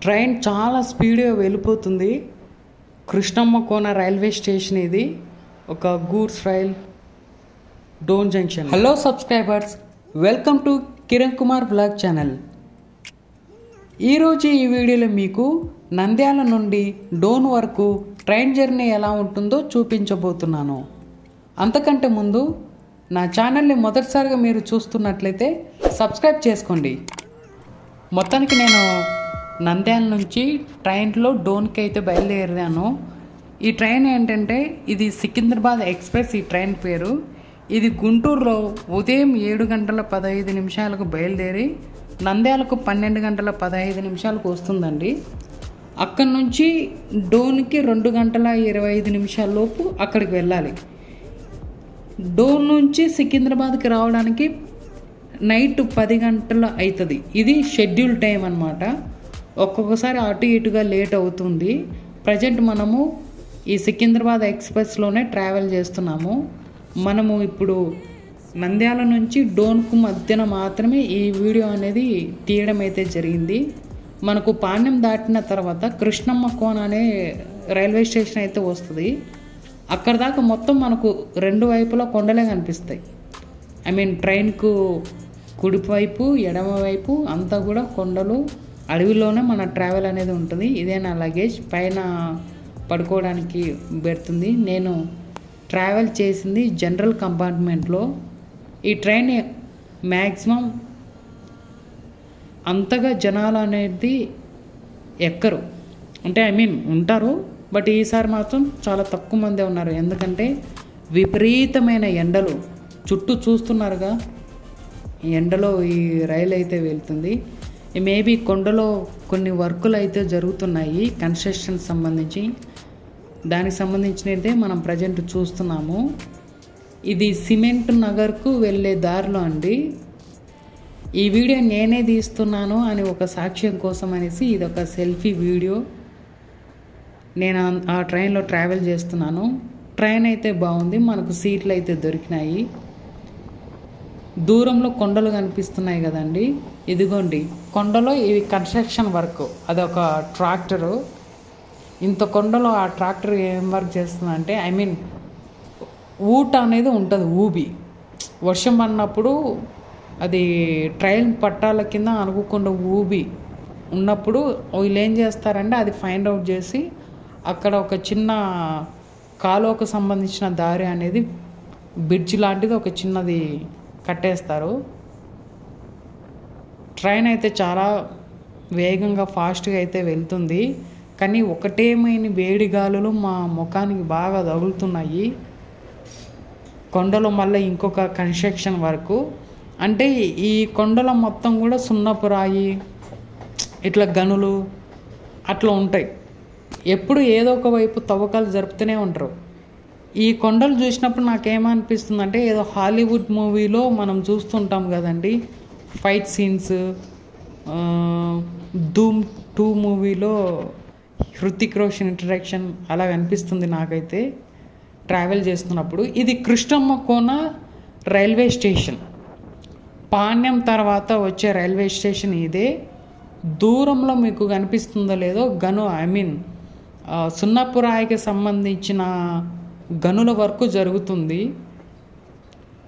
Train చాలా స్పీడ్గా వెళ్ళిపోతుంది. కృష్ణమ్మ కోన రైల్వే స్టేషన్ ఇది. ఒక goods rail Dhone junction. Hello subscribers, welcome to Kiran Kumar blog channel. ఈరోజు ఈ వీడియోలో మీకు నంద్యాల నుండి డోన్ వరకు ట్రైన్ జర్నీ ఎలా ఉంటుందో చూపించబోతున్నాను. అంతకంటే ముందు నా ఛానల్ని మొదటిసారిగా మీరు చూస్తున్నట్లయితే సబ్స్క్రైబ్ చేసుకోండి. మొత్తానికి నేను నంద్యాల నుంచి ట్రైన్లో డోన్కి అయితే బయలుదేరాను. ఈ ట్రైన్ ఏంటంటే ఇది సికింద్రాబాద్ ఎక్స్ప్రెస్. ఈ ట్రైన్ పేరు. ఇది గుంటూరులో ఉదయం 7:15 బయలుదేరి నంద్యాలకు 12:15 వస్తుందండి. అక్కడి నుంచి డోన్కి 2:25 లోపు అక్కడికి వెళ్ళాలి. డోన్ నుంచి సికింద్రాబాద్కి రావడానికి నైట్ 10 గంటలు అవుతుంది. ఇది షెడ్యూల్ టైం అన్నమాట. ఒక్కొక్కసారి అటు ఇటుగా లేట్ అవుతుంది. ప్రజెంట్ మనము ఈ సికింద్రాబాద్ ఎక్స్ప్రెస్లోనే ట్రావెల్ చేస్తున్నాము. మనము ఇప్పుడు నంద్యాల నుంచి డోన్కు మధ్యన మాత్రమే ఈ వీడియో అనేది తీయడం అయితే జరిగింది. మనకు పాణ్యం దాటిన తర్వాత కృష్ణమ్మ కోన అనే రైల్వే స్టేషన్ అయితే వస్తుంది. అక్కడ దాకా మొత్తం మనకు రెండు వైపులా కొండలే కనిపిస్తాయి. ట్రైన్కు కుడివైపు ఎడమ వైపు అంతా కూడా కొండలు, అడవిలోనే మన ట్రావెల్ అనేది ఉంటుంది. ఇదే నా లగేజ్. పైన పడుకోవడానికి పెడుతుంది. నేను ట్రావెల్ చేసింది జనరల్ కంపార్ట్మెంట్లో. ఈ ట్రైన్ మ్యాక్సిమం అంతగా జనాలు అనేది ఎక్కరు. ఉంటారు, బట్ ఈసారి మాత్రం చాలా తక్కువ మందే ఉన్నారు. ఎందుకంటే విపరీతమైన ఎండలు చుట్టూ చూస్తున్నారుగా. ఈ ఎండలో ఈ రైలు అయితే వెళ్తుంది. మేబీ కొండలో కొన్ని వర్కులు అయితే జరుగుతున్నాయి కన్స్ట్రక్షన్ సంబంధించి. దానికి సంబంధించినైతే మనం ప్రజెంట్ చూస్తున్నాము. ఇది సిమెంట్ నగర్కు వెళ్ళే దారిలో అండి. ఈ వీడియో నేనే తీస్తున్నాను అని ఒక సాక్ష్యం కోసం అనేసి ఇది ఒక సెల్ఫీ వీడియో. నేను ఆ ట్రైన్లో ట్రావెల్ చేస్తున్నాను. ట్రైన్ అయితే బాగుంది. మనకు సీట్లు అయితే దొరికినాయి. దూరంలో కొండలు కనిపిస్తున్నాయి కదండి. ఇదిగోండి కొండలో ఇవి కన్స్ట్రక్షన్ వర్క్. అదొక ట్రాక్టరు. ఇంత కొండలో ఆ ట్రాక్టర్ ఏం వర్క్ చేస్తుందంటే ఊట అనేది ఉంటుంది. ఊబి వర్షం పడినప్పుడు అది ట్రైన్ పట్టాల కింద అనుకోకుండా ఊబి ఉన్నప్పుడు వీళ్ళు ఏం చేస్తారంటే అది ఫైండ్ అవుట్ చేసి అక్కడ ఒక చిన్న కాలువకు సంబంధించిన దారి అనేది బ్రిడ్జ్ లాంటిది ఒక చిన్నది కట్టేస్తారు. ట్రైన్ అయితే చాలా వేగంగా ఫాస్ట్గా అయితే వెళ్తుంది. కానీ ఒకటేమైన వేడి గాలులు మా ముఖానికి బాగా తగులుతున్నాయి. కొండలో మళ్ళీ ఇంకొక కన్స్ట్రక్షన్ వర్క్. ఈ కొండల మొత్తం కూడా సున్నపు రాయి, ఇట్లా గనులు అట్లా ఉంటాయి. ఎప్పుడు ఏదో ఒక వైపు తవ్వకాలు జరుపుతూనే ఉంటారు. ఈ కొండలు చూసినప్పుడు నాకేమనిపిస్తుందంటే ఏదో హాలీవుడ్ మూవీలో మనం చూస్తుంటాం కదండి, ఫైట్ సీన్స్. ధూమ్ 2 మూవీలో హృతిక్ రోషన్ ఇంట్రడక్షన్ అలా అనిపిస్తుంది నాకైతే ట్రావెల్ చేస్తున్నప్పుడు. ఇది కృష్ణమ్మ కోన రైల్వే స్టేషన్. పాణ్యం తర్వాత వచ్చే రైల్వే స్టేషన్ ఇదే. దూరంలో మీకు కనిపిస్తుందో లేదో గను సున్నపురాయికి సంబంధించిన గనుల వరకు జరుగుతుంది.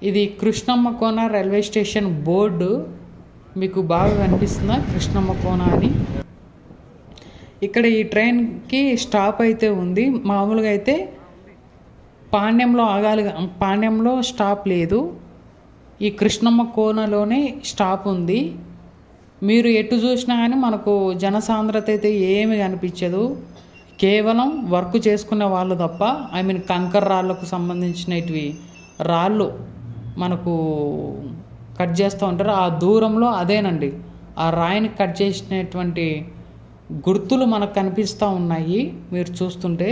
ఇది కృష్ణమ్మ కోన రైల్వే స్టేషన్ బోర్డు మీకు బాగా కనిపిస్తుందా, కృష్ణమ్మ కోన అని. ఇక్కడ ఈ ట్రైన్కి స్టాప్ అయితే ఉంది. మామూలుగా అయితే పాణ్యంలో ఆగాలి. పాణ్యంలో స్టాప్ లేదు. ఈ కృష్ణమ్మ కోనలోనే స్టాప్ ఉంది. మీరు ఎటు చూసినా కానీ మనకు జనసాంద్రత అయితే ఏమి కనిపించదు. కేవలం వర్క్ చేసుకునే వాళ్ళు తప్ప కంకర్ రాళ్ళకు సంబంధించినవి రాళ్ళు మనకు కట్ చేస్తూ ఉంటారు. ఆ దూరంలో అదేనండి, ఆ రాయిని కట్ చేసినటువంటి గుర్తులు మనకు కనిపిస్తూ ఉన్నాయి మీరు చూస్తుంటే.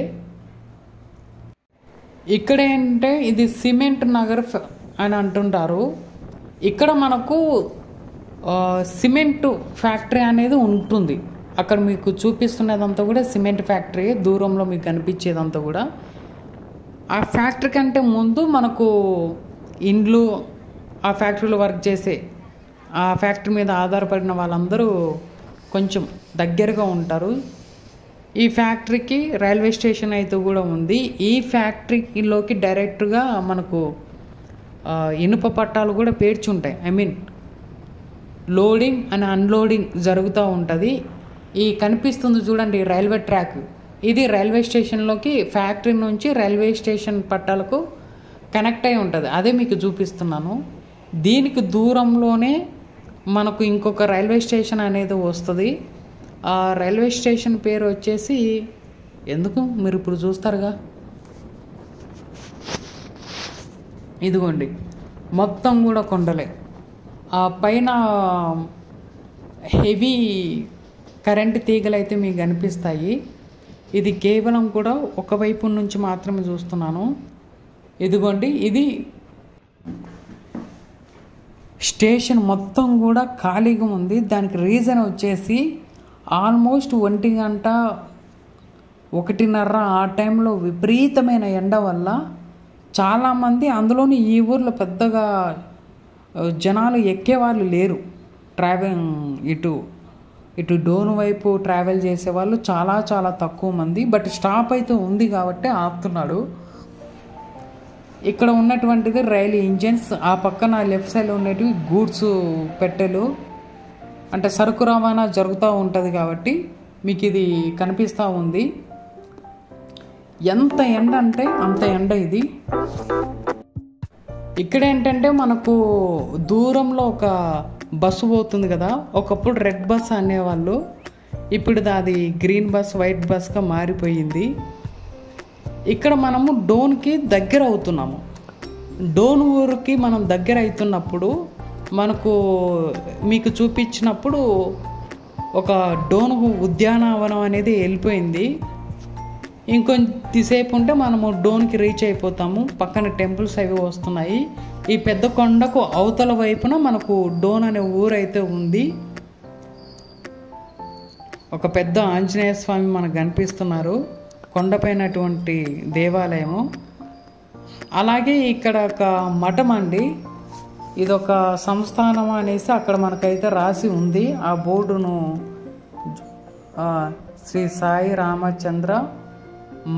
ఇక్కడ ఏంటంటే ఇది సిమెంట్ నగర్ అని అంటుంటారు. ఇక్కడ మనకు సిమెంట్ ఫ్యాక్టరీ అనేది ఉంటుంది. అక్కడ మీకు చూపిస్తున్నదంతా కూడా సిమెంట్ ఫ్యాక్టరీ. దూరంలో మీకు కనిపించేదంతా కూడా ఆ ఫ్యాక్టరీ కంటే ముందు మనకు ఇండ్లు, ఆ ఫ్యాక్టరీలో వర్క్ చేసే ఆ ఫ్యాక్టరీ మీద ఆధారపడిన వాళ్ళందరూ కొంచెం దగ్గరగా ఉంటారు. ఈ ఫ్యాక్టరీకి రైల్వే స్టేషన్ అయితే కూడా ఉంది. ఈ ఫ్యాక్టరీలోకి డైరెక్ట్గా మనకు ఇనుప పట్టాలు కూడా పేర్చి ఉంటాయి. I mean loading and unloading జరుగుతూ ఉంటుంది. ఈ కనిపిస్తుంది చూడండి రైల్వే ట్రాక్, ఇది రైల్వే స్టేషన్లోకి ఫ్యాక్టరీ నుంచి రైల్వే స్టేషన్ పట్టాలకు కనెక్ట్ అయి ఉంటుంది. అదే మీకు చూపిస్తున్నాను. దీనికి దూరంలోనే మనకు ఇంకొక రైల్వే స్టేషన్ అనేది వస్తుంది. ఆ రైల్వే స్టేషన్ పేరు వచ్చేసి ఎందుకు మీరు ఇప్పుడు చూస్తారుగా, ఇదిగోండి మొత్తం కూడా కొండలే. ఆ పైన హెవీ కరెంటు తీగలు అయితే మీకు కనిపిస్తాయి. ఇది కేవలం కూడా ఒకవైపు నుంచి మాత్రమే చూస్తున్నాను. ఇదిగోండి ఇది స్టేషన్ మొత్తం కూడా ఖాళీగా ఉంది. దానికి రీజన్ వచ్చేసి ఆల్మోస్ట్ 1 గంట 1:30 ఆ టైంలో విపరీతమైన ఎండ వల్ల చాలామంది, అందులోని ఈ ఊర్లో పెద్దగా జనాలు ఎక్కేవాళ్ళు లేరు. ఇటు డోన్ వైపు ట్రావెల్ చేసేవాళ్ళు చాలా తక్కువ మంది. బట్ స్టాప్ అయితే ఉంది కాబట్టి ఆపుతున్నాడు. ఇక్కడ ఉన్నటువంటిది రైలు ఇంజన్స్, ఆ పక్కన లెఫ్ట్ సైడ్ ఉండేటివి గూడ్స్ పెట్టెలు, అంటే సరుకు రవాణా జరుగుతూ ఉంటుంది కాబట్టి మీకు ఇది కనిపిస్తూ ఉంది. ఎంత ఎండ అంటే అంత ఎండ ఇది. ఇక్కడ ఏంటంటే మనకు దూరంలో ఒక బస్సు పోతుంది కదా, ఒకప్పుడు రెడ్ బస్ అనేవాళ్ళు, ఇప్పుడు అది గ్రీన్ బస్ వైట్ బస్గా మారిపోయింది. ఇక్కడ మనము డోన్కి దగ్గర అవుతున్నాము. డోన్ ఊరికి మనం దగ్గర అవుతున్నప్పుడు మనకు మీకు చూపించినప్పుడు ఒక డోన్ ఉద్యానవనం అనేది వెళ్ళిపోయింది. ఇంకొంతసేపు ఉంటే మనము డోన్కి రీచ్ అయిపోతాము. పక్కన టెంపుల్స్ అవి వస్తున్నాయి. ఈ పెద్ద కొండకు అవతల వైపున మనకు డోన్ అనే ఊరు అయితే ఉంది. ఒక పెద్ద ఆంజనేయ స్వామి మనకు కనిపిస్తున్నారు, కొండపైనటువంటి దేవాలయము. అలాగే ఇక్కడ ఒక మఠం అండి, ఇదొక సంస్థానం అనేసి అక్కడ మనకైతే రాసి ఉంది. ఆ బోర్డును శ్రీ సాయి రామచంద్ర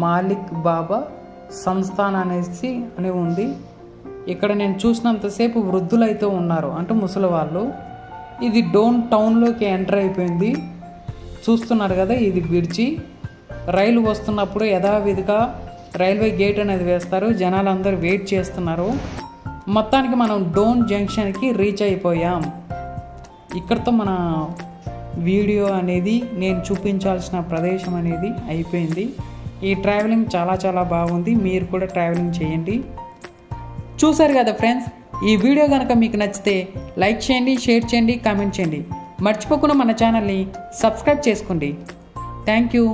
మాలిక్ బాబా సంస్థాన్ అనేసి అని ఉంది. ఇక్కడ నేను చూసినంతసేపు వృద్ధులు అయితే ఉన్నారు, అంటే ముసలి వాళ్ళు. ఇది డోన్ టౌన్లోకి ఎంటర్ అయిపోయింది. చూస్తున్నారు కదా, ఇది బ్రిడ్జి. రైలు వస్తున్నప్పుడు యథావిధిగా రైల్వే గేట్ అనేది వేస్తారు. జనాలు అందరూ వెయిట్ చేస్తున్నారు. మొత్తానికి మనం డోన్ జంక్షన్కి రీచ్ అయిపోయాం. ఇక్కడితో మన వీడియో అనేది, నేను చూపించాల్సిన ప్రదేశం అనేది అయిపోయింది. ఈ ట్రావెలింగ్ చాలా బాగుంది. మీరు కూడా ట్రావెలింగ్ చేయండి. చూసారు కదా ఫ్రెండ్స్, ఈ వీడియో కనుక మీకు నచ్చితే లైక్ చేయండి, షేర్ చేయండి, కామెంట్ చేయండి. మర్చిపోకుండా మన ఛానల్ని సబ్స్క్రైబ్ చేసుకోండి. Thank you.